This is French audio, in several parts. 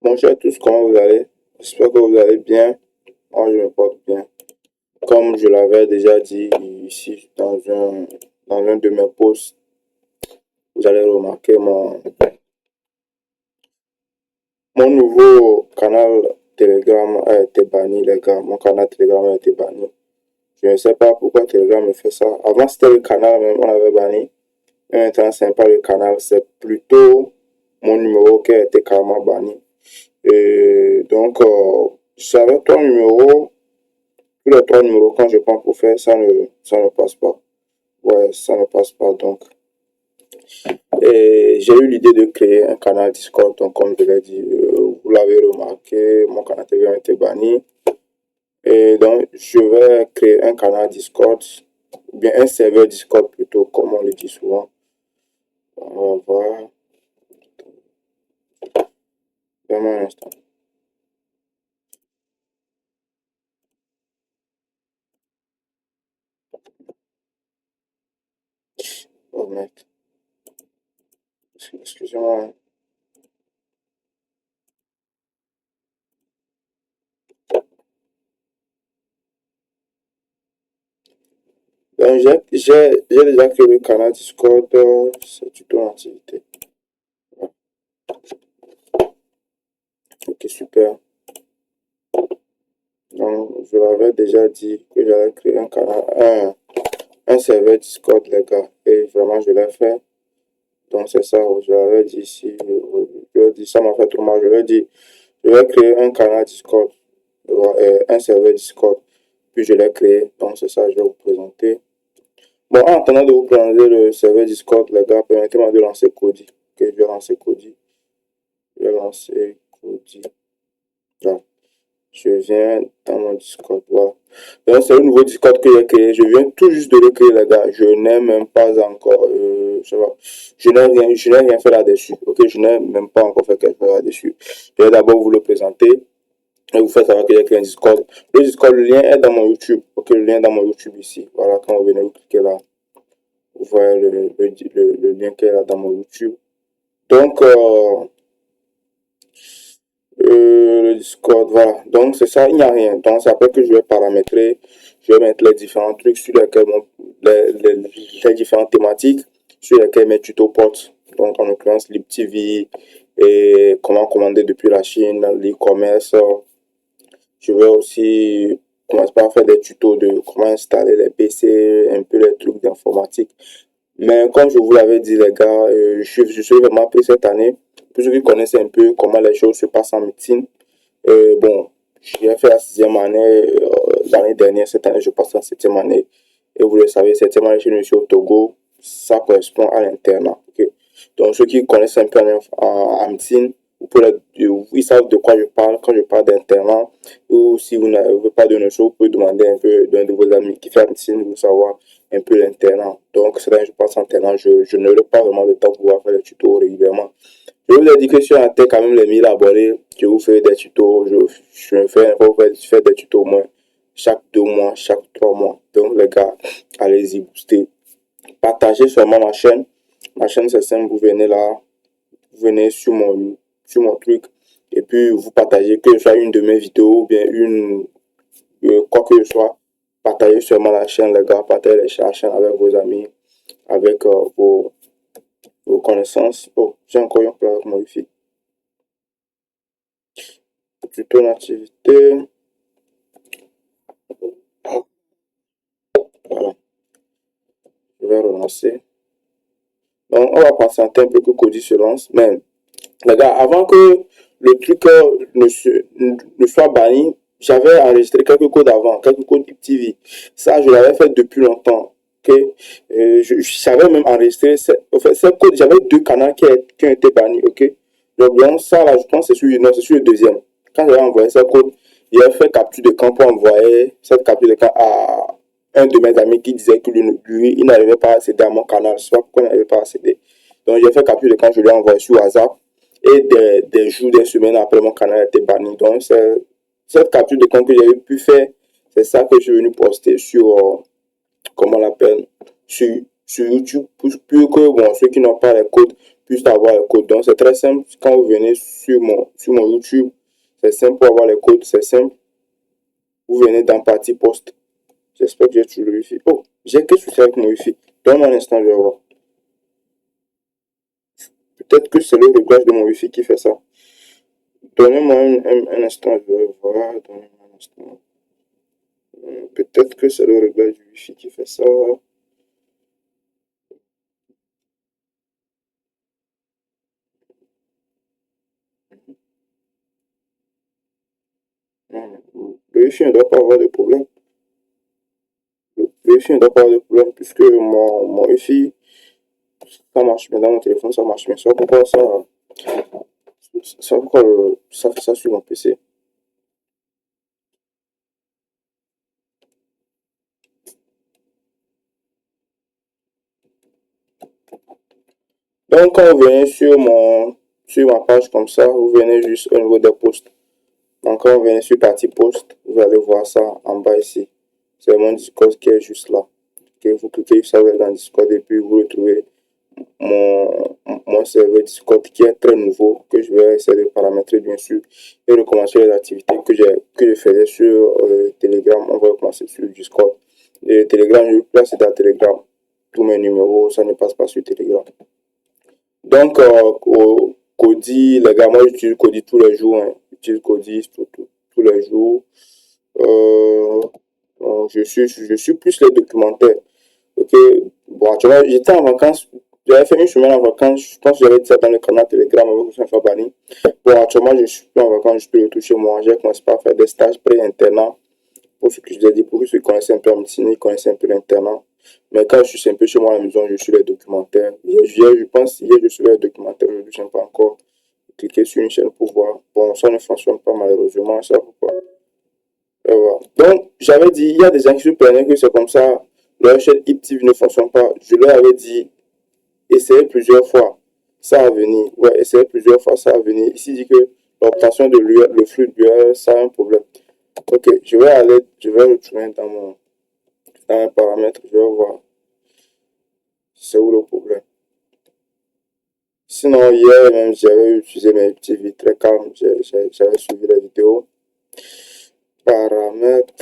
Bonjour à tous, comment vous allez? J'espère que vous allez bien. Moi, je me porte bien. Comme je l'avais déjà dit ici dans l'un de mes posts, vous allez remarquer mon nouveau canal Telegram a été banni, les gars. Mon canal Telegram a été banni. Je ne sais pas pourquoi Telegram me fait ça. Avant, c'était le canal même, on avait banni. Mais maintenant, ce n'est pas le canal, c'est plutôt mon numéro qui a été carrément banni. Et donc, j'avais trois numéros. Tous les trois numéros, quand je prends pour faire, ça ne passe pas. Ouais, ça ne passe pas. Donc, et j'ai eu l'idée de créer un canal Discord. Donc, comme je l'ai dit, vous l'avez remarqué, mon canal Telegram a été banni. Et donc, je vais créer un canal Discord, ou bien un serveur Discord plutôt, comme on le dit souvent. On va voir. Vraiment un instant. Oh mec. Excusez-moi. Donc, j'ai déjà créé le canal Discord. C'est tuto en activité. Ok, super. Donc, je l'avais déjà dit que j'allais créer un canal, un serveur Discord, les gars. Et vraiment, je l'ai fait. Donc, c'est ça, je l'avais dit ici. Je l'ai dit, ça m'a fait trop mal. Je l'ai dit, je vais créer un canal Discord, un serveur Discord. Puis, je l'ai créé. Donc, c'est ça, je vais vous présenter. Bon, en attendant de vous présenter le serveur Discord, les gars, permettez-moi de lancer Kodi. Ok, je vais lancer Kodi. Je vais lancer Kodi. Là. Je viens dans mon Discord. Voilà. Donc, c'est le nouveau Discord que j'ai créé. Je viens tout juste de le créer, les gars. Je n'ai même pas encore. Je n'ai rien fait là-dessus. Ok, je n'ai même pas encore fait quelque chose là-dessus. Je vais d'abord vous le présenter et vous faire savoir que j'ai créé un Discord. Le Discord, le lien est dans mon YouTube. Ok, le lien est dans mon YouTube ici. Voilà, quand vous venez, vous cliquez là. Vous voyez le lien qui est là dans mon YouTube. Donc, le Discord, voilà. Donc, c'est ça, il n'y a rien. Donc, c'est après que je vais paramétrer. Je vais mettre les différents trucs sur lesquels les différentes thématiques sur lesquelles mes tutos portent. Donc, en l'occurrence, LibTV et comment commander depuis la Chine, l'e-commerce. Je vais aussi commencer par faire des tutos de comment installer les PC, un peu les trucs d'informatique. Mais comme je vous l'avais dit, les gars, je suis vraiment pris cette année. Pour ceux qui connaissent un peu comment les choses se passent en médecine, bon, j'ai fait la sixième année l'année dernière. Cette année, je passe en septième année. Et vous le savez, septième année, je suis au Togo. Ça correspond à l'internat. Okay? Donc, ceux qui connaissent un peu en médecine, ils savent de quoi je parle quand je parle d'internat. Ou si vous n'avez pas de notion, vous pouvez demander un peu d'un de vos amis qui fait médecine pour savoir un peu l'internat. Donc, c'est là je passe en internat. Je n'aurai pas vraiment le temps pour pouvoir faire les tutos régulièrement. Je vous ai dit que si on atteint quand même les 1000 abonnés, je vous fais des tutos. Je fais des tutos au moins chaque 2 mois, chaque 3 mois. Donc, les gars, allez-y, boostez. Partagez seulement ma chaîne. Ma chaîne, c'est simple. Vous venez là, vous venez sur mon truc. Et puis, vous partagez que ce soit une de mes vidéos ou bien quoi que ce soit. Partagez seulement la chaîne, les gars. Partagez la chaîne avec vos amis, avec vos connaissances. Oh, j'ai encore un problème avec mon wifi. Tuto d'activité. Voilà. Je vais relancer. Donc, on va patienter un peu que Kodi se lance. Mais, les gars, avant que le truc ne soit banni, j'avais enregistré quelques codes avant, quelques codes TV. Ça, je l'avais fait depuis longtemps. Okay? Je savais même enregistrer. En fait, ces codes, j'avais deux canaux qui ont été bannis. Okay? Donc, ça, là, je pense que c'est sur le deuxième. Quand j'avais envoyé ces codes, il a fait capture de camp pour envoyer cette capture de camp à un de mes amis qui disait que lui il n'arrivait pas à accéder à mon canal. Je sais pas pourquoi il n'arrivait pas à accéder. Donc, j'ai fait capture de camp, je lui ai envoyé sur WhatsApp. Et des jours, des semaines après, mon canal a été banni. Donc, c'est cette capture de camp que j'avais pu faire. C'est ça que je suis venu poster sur, comment on l'appelle, sur YouTube. Pour que bon, ceux qui n'ont pas les codes juste avoir les codes. Donc c'est très simple. Quand vous venez sur mon YouTube, c'est simple pour avoir les codes, c'est simple. Vous venez dans partie poste. J'espère que j'ai toujours le Wi-Fi. Oh, j'ai que souci avec mon Wi-Fi. Donne-moi un instant, je vais voir. Peut-être que c'est le réglage de mon Wi-Fi qui fait ça. Donnez-moi un instant, je vais voir. Donnez-moi un instant. Peut-être que c'est le réglage du Wi-Fi qui fait ça. Le Wi-Fi ne doit pas avoir de problème. Le Wi-Fi ne doit pas avoir de problème puisque mon Wi-Fi, ça marche bien dans mon téléphone, ça marche bien. C'est pourquoi ça fait ça sur mon PC. Donc, quand vous venez sur ma page comme ça, vous venez juste au niveau des posts. Donc, quand vous venez sur partie post, vous allez voir ça en bas ici. C'est mon Discord qui est juste là. Okay, vous cliquez sur ça, vous allez dans Discord et puis vous retrouvez mon serveur Discord qui est très nouveau, que je vais essayer de paramétrer bien sûr et recommencer les activités que je faisais sur Telegram. On va recommencer sur Discord. Et Telegram, je vais placer dans Telegram. Tous mes numéros, ça ne passe pas sur Telegram. Donc, Kodi, les gars, moi j'utilise Kodi tous les jours. Hein. J'utilise Kodi tous les jours. Euh, je suis plus les documentaires. Ok, bon, tu vois, j'étais en vacances. J'avais fait une semaine en vacances. Je pense que j'avais dit ça dans le canal Telegram avec Ousmane Fabani. Bon, actuellement, je suis plus en vacances. Je peux retoucher moi. J'ai commencé par faire des stages pré-internat. Pour ce que je vous ai dit, pour ceux qui connaissent un peu la médecine, ils connaissent un peu l'internat. Mais quand je suis un peu chez moi à la maison, je suis les documentaires. Je pense hier, je suis les documentaires. Je ne sais pas encore cliquer sur une chaîne pour voir. Bon, ça ne fonctionne pas malheureusement. Ça pourquoi. Voilà. Donc, j'avais dit, il y a des gens qui se plaignaient que c'est comme ça. Leur chaîne IPTV ne fonctionne pas. Je leur avais dit, essayez plusieurs fois. Ça va venir. Ouais, essayez plusieurs fois, ça va venir. Ici, il dit que l'obtention de l'URL, le flux de l'URL, ça a un problème. Ok, je vais retourner dans mes paramètres, je vais voir c'est où le problème. Sinon, hier même, j'avais utilisé mes petits vies très calmes, j'avais suivi la vidéo. Paramètres.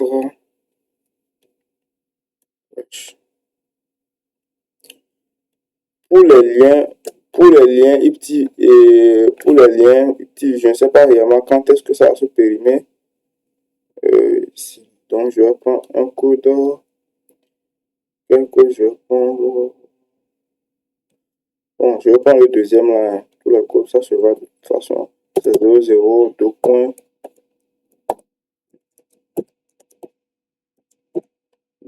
Pour les liens, pour les liens IPTV et pour les liens IPTV, je ne sais pas réellement quand est-ce que ça va se périmer. Donc, je vais prendre un code. Quel code je vais prendre? Bon, je vais prendre le deuxième là. Hein. Tout le code, ça se va de toute façon. C'est 00, 2 points.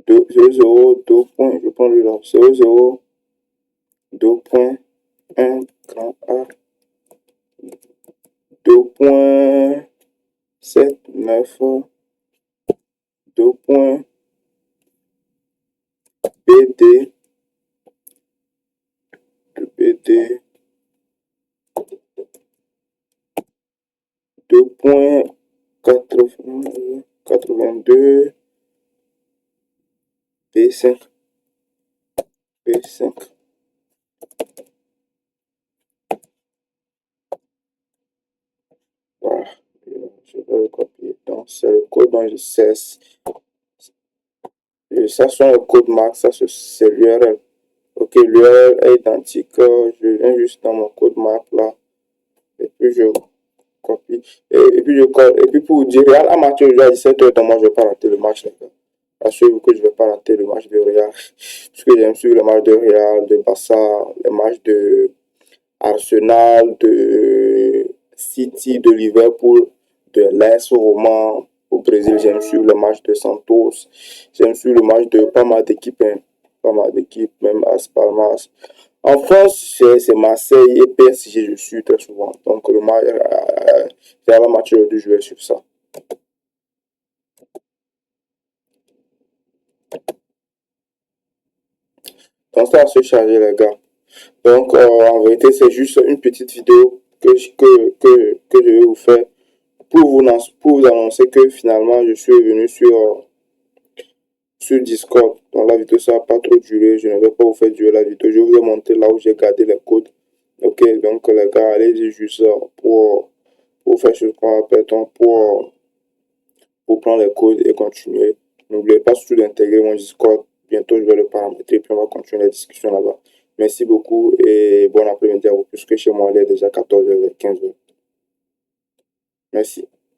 0, 2 points. Je prends lui là. 0, 2 points. 1 grand A. 2 points. 7, 9. 2 points. BD. BD. 2 points. 82. B5. B5. Voilà. Je vais le copier. Donc, c'est le code dont je sais. Et ça, c'est le code marque. Ça, c'est l'URL. Ok, l'URL est identique. Je viens juste dans mon code marque là. Et puis, je copie. Et puis, je colle. Et puis, pour vous dire, Real a match aujourd'hui à 17h. Donc, moi, je ne vais pas rater le match, les gars. Assurez-vous que je ne vais pas rater le match de Real. Parce que j'aime suivre les matchs de Real, de Barça, les matchs de Arsenal, de City, de Liverpool, de l'AS Roman. Au Brésil, j'aime suivre le match de Santos. J'aime suivre le match de pas mal d'équipes. Hein. Pas mal d'équipes, même As Palmas. En France, c'est Marseille et PSG, je suis très souvent. Donc, le match, vers la match aujourd'hui, je vais suivre ça. Donc, ça va se charger, les gars. Donc, en vérité, c'est juste une petite vidéo que je vais vous faire pour vous annoncer que finalement, je suis revenu sur Discord. Donc, la vidéo, ça va pas trop durer. Je ne vais pas vous faire durer la vidéo. Je vous ai montré là où j'ai gardé les codes. Ok, donc les gars, allez-y juste pour faire ce qu'on appelle pour prendre les codes et continuer. N'oubliez pas surtout d'intégrer mon Discord. Bientôt, je vais le paramétrer, puis on va continuer la discussion là-bas. Merci beaucoup et bon après-midi à vous, puisque chez moi, il est déjà 14h, 15h. Merci.